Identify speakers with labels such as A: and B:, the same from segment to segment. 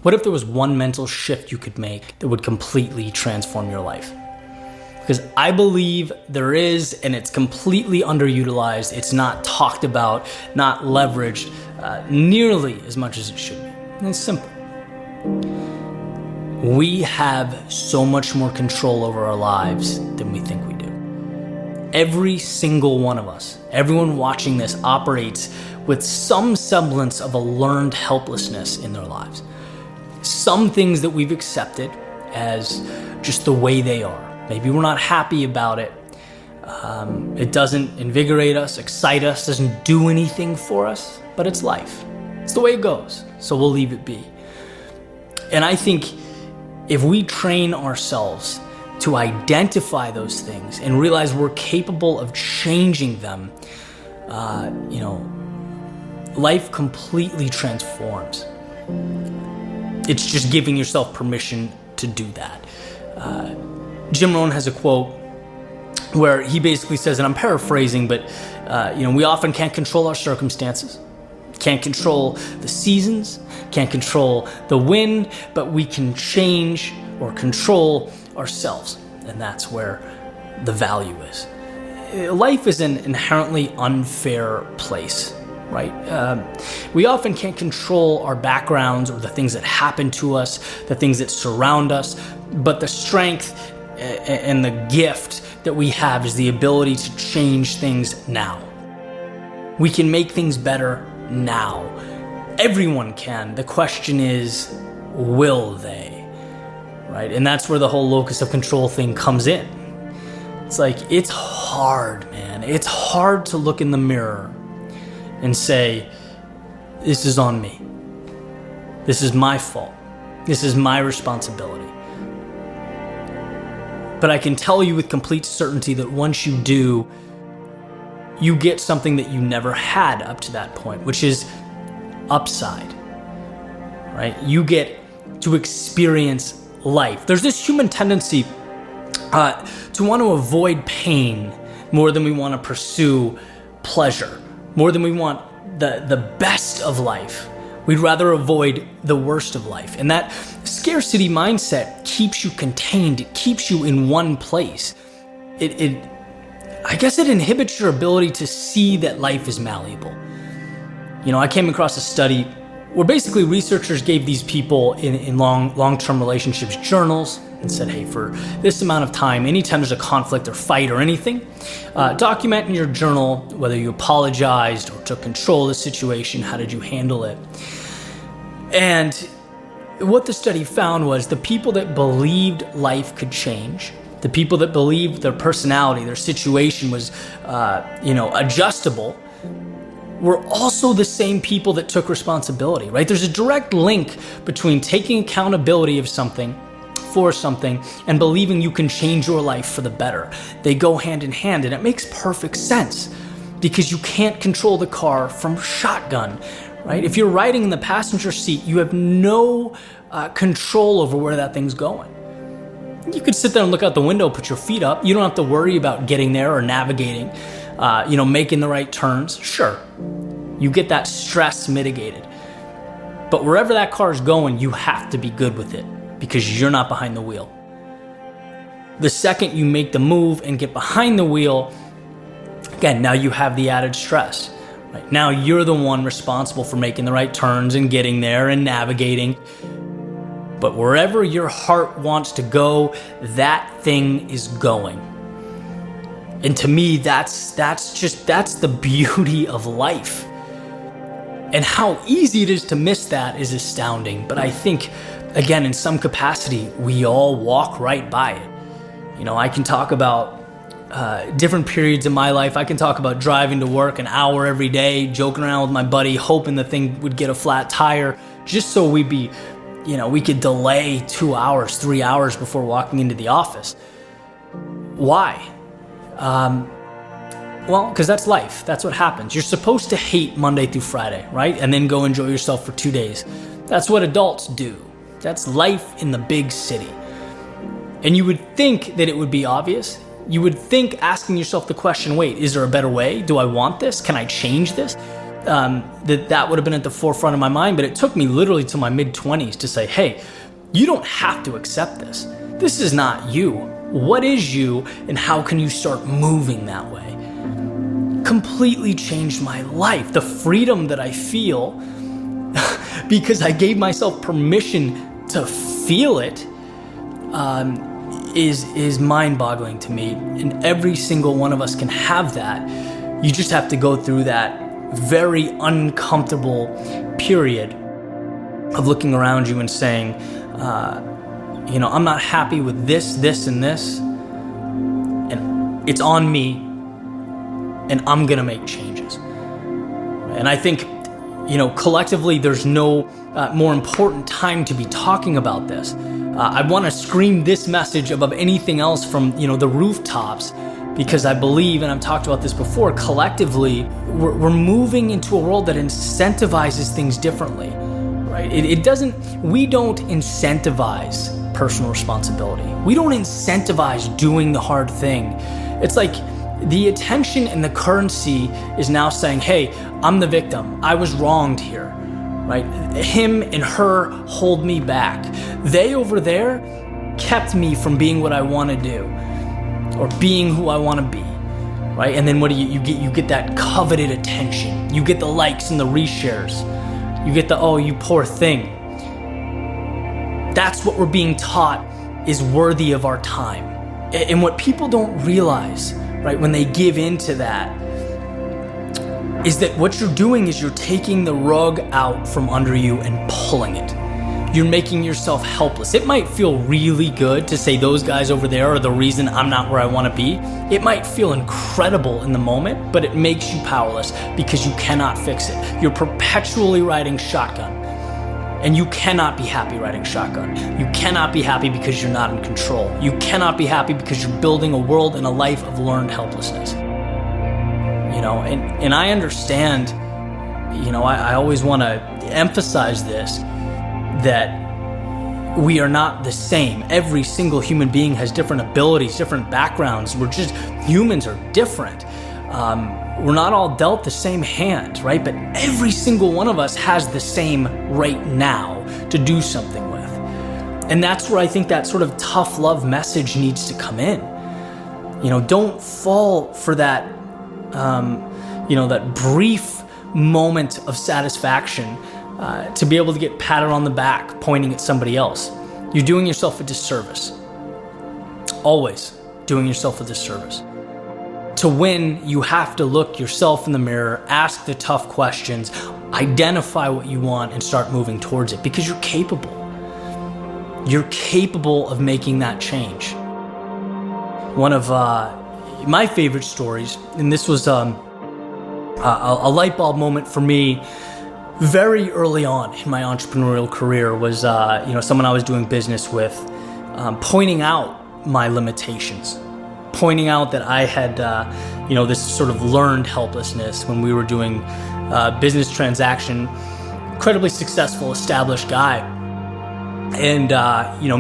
A: What if there was one mental shift you could make that would completely transform your life? Because I believe there is, and it's completely underutilized. It's not talked about, not leveraged nearly as much as it should be. And it's simple. We have so much more control over our lives than we think we do. Every single one of us, everyone watching this, operates with some semblance of a learned helplessness in their lives. Some things that we've accepted as just the way they are. Maybe we're not happy about it. It doesn't invigorate us, excite us, doesn't do anything for us, but it's life. It's the way it goes, so we'll leave it be. And I think if we train ourselves to identify those things and realize we're capable of changing them, life completely transforms. It's just giving yourself permission to do that. Jim Rohn has a quote where he basically says, and I'm paraphrasing, but we often can't control our circumstances, can't control the seasons, can't control the wind, but we can change or control ourselves. And that's where the value is. Life is an inherently unfair place, right? We often can't control our backgrounds or the things that happen to us, the things that surround us, but the strength and the gift that we have is the ability to change things now. We can make things better now. Everyone can. The question is, will they? Right? And that's where the whole locus of control thing comes in. It's like, it's hard, man. It's hard to look in the mirror and say, this is on me. This is my fault. This is my responsibility. But I can tell you with complete certainty that once you do, you get something that you never had up to that point, which is upside, right? You get to experience life. There's this human tendency to want to avoid pain more than we want to pursue pleasure, more than we want the best of life. We'd rather avoid the worst of life. And that scarcity mindset keeps you contained. It keeps you in one place. I guess it inhibits your ability to see that life is malleable. I came across a study where basically researchers gave these people in long-term relationships journals and said, hey, for this amount of time, anytime there's a conflict or fight or anything, document in your journal whether you apologized or took control of the situation, how did you handle it? And what the study found was the people that believed life could change, the people that believed their personality, their situation was, adjustable, were also the same people that took responsibility, right? There's a direct link between taking accountability of something, for something, and believing you can change your life for the better. They go hand in hand, and it makes perfect sense because you can't control the car from shotgun, right? If you're riding in the passenger seat, you have no control over where that thing's going. You could sit there and look out the window, put your feet up. You don't have to worry about getting there or navigating, making the right turns. Sure, you get that stress mitigated. But wherever that car is going, you have to be good with it because you're not behind the wheel. The second you make the move and get behind the wheel, again, now you have the added stress. Right? Now you're the one responsible for making the right turns and getting there and navigating. But wherever your heart wants to go, that thing is going. And to me, that's the beauty of life. And how easy it is to miss that is astounding. But I think, again, in some capacity, we all walk right by it. I can talk about different periods in my life. I can talk about driving to work an hour every day, joking around with my buddy, hoping the thing would get a flat tire, just so we could delay 2 hours, 3 hours before walking into the office. Why? Well, because that's life. That's what happens. You're supposed to hate Monday through Friday, right? And then go enjoy yourself for 2 days. That's what adults do. That's life in the big city. And you would think that it would be obvious. You would think asking yourself the question, wait, is there a better way? Do I want this? Can I change this? that would have been at the forefront of my mind, but it took me literally to my mid-20s to say, hey, you don't have to accept this. This is not you. What is you, and how can you start moving that way? Completely changed my life. The freedom that I feel because I gave myself permission to feel it is mind-boggling to me. And every single one of us can have that. You just have to go through that very uncomfortable period of looking around you and saying, I'm not happy with this, and this, and it's on me, and I'm gonna make changes. And I think, collectively, there's no more important time to be talking about this. I want to scream this message above anything else from, the rooftops, because I believe, and I've talked about this before, collectively, we're moving into a world that incentivizes things differently, right? We don't incentivize personal responsibility. We don't incentivize doing the hard thing. It's like the attention and the currency is now saying, hey, I'm the victim. I was wronged here, right? Him and her hold me back. They over there kept me from being what I want to do or being who I want to be, right? And then what do you get? You get that coveted attention. You get the likes and the reshares. You get the, oh, you poor thing. That's what we're being taught is worthy of our time. And what people don't realize, right, when they give into that, is that what you're doing is you're taking the rug out from under you and pulling it. You're making yourself helpless. It might feel really good to say those guys over there are the reason I'm not where I want to be. It might feel incredible in the moment, but it makes you powerless because you cannot fix it. You're perpetually riding shotgun. And you cannot be happy riding shotgun. You cannot be happy because you're not in control. You cannot be happy because you're building a world and a life of learned helplessness. And I understand, I always want to emphasize this, that we are not the same. Every single human being has different abilities, different backgrounds. Humans are different. We're not all dealt the same hand, right? But every single one of us has the same right now to do something with. And that's where I think that sort of tough love message needs to come in. Don't fall for that, that brief moment of satisfaction to be able to get patted on the back pointing at somebody else. You're doing yourself a disservice. Always doing yourself a disservice. To win, you have to look yourself in the mirror, ask the tough questions, identify what you want, and start moving towards it because you're capable. You're capable of making that change. One of my favorite stories, and this was a light bulb moment for me very early on in my entrepreneurial career, was someone I was doing business with pointing out my limitations. Pointing out that I had, this sort of learned helplessness when we were doing business transaction, incredibly successful, established guy. And,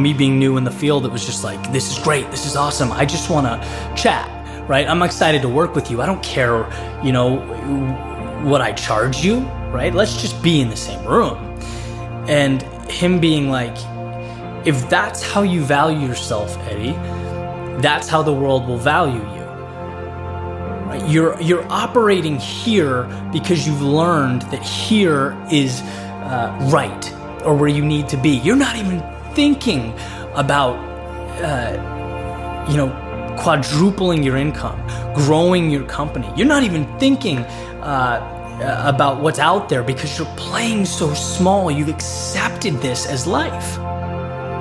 A: me being new in the field, it was just like, this is great. This is awesome. I just want to chat, right? I'm excited to work with you. I don't care, what I charge you, right? Let's just be in the same room. And him being like, if that's how you value yourself, Eddie, that's how the world will value you. Right? You're operating here because you've learned that here is right, or where you need to be. You're not even thinking about quadrupling your income, growing your company. You're not even thinking about what's out there because you're playing so small. You've accepted this as life.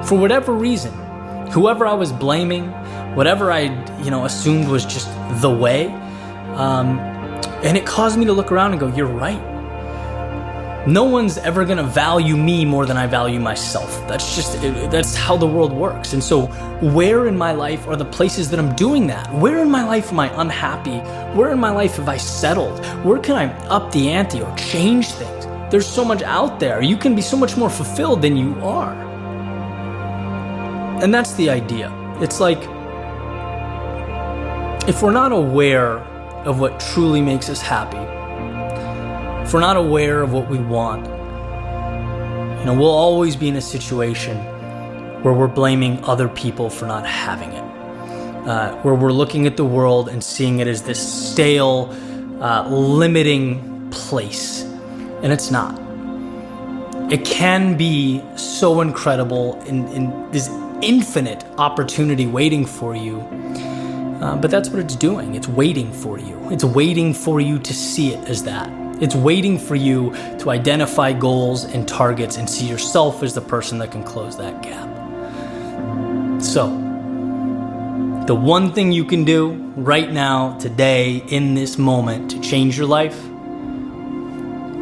A: For whatever reason, whoever I was blaming, whatever I assumed was just the way, and it caused me to look around and go, you're right. No one's ever gonna value me more than I value myself. That's how the world works. And so where in my life are the places that I'm doing that? Where in my life am I unhappy? Where in my life have I settled? Where can I up the ante or change things? There's so much out there. You can be so much more fulfilled than you are. And that's the idea. It's like, if we're not aware of what truly makes us happy, if we're not aware of what we want, we'll always be in a situation where we're blaming other people for not having it. Where we're looking at the world and seeing it as this stale, limiting place. And it's not. It can be so incredible in this infinite opportunity waiting for you. But that's what it's doing. It's waiting for you. It's waiting for you to see it as that. It's waiting for you to identify goals and targets and see yourself as the person that can close that gap. So, the one thing you can do right now, today, in this moment to change your life,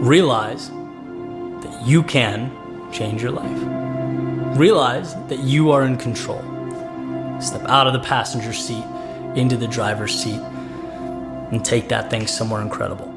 A: realize that you can change your life. Realize that you are in control. Step out of the passenger seat into the driver's seat and take that thing somewhere incredible.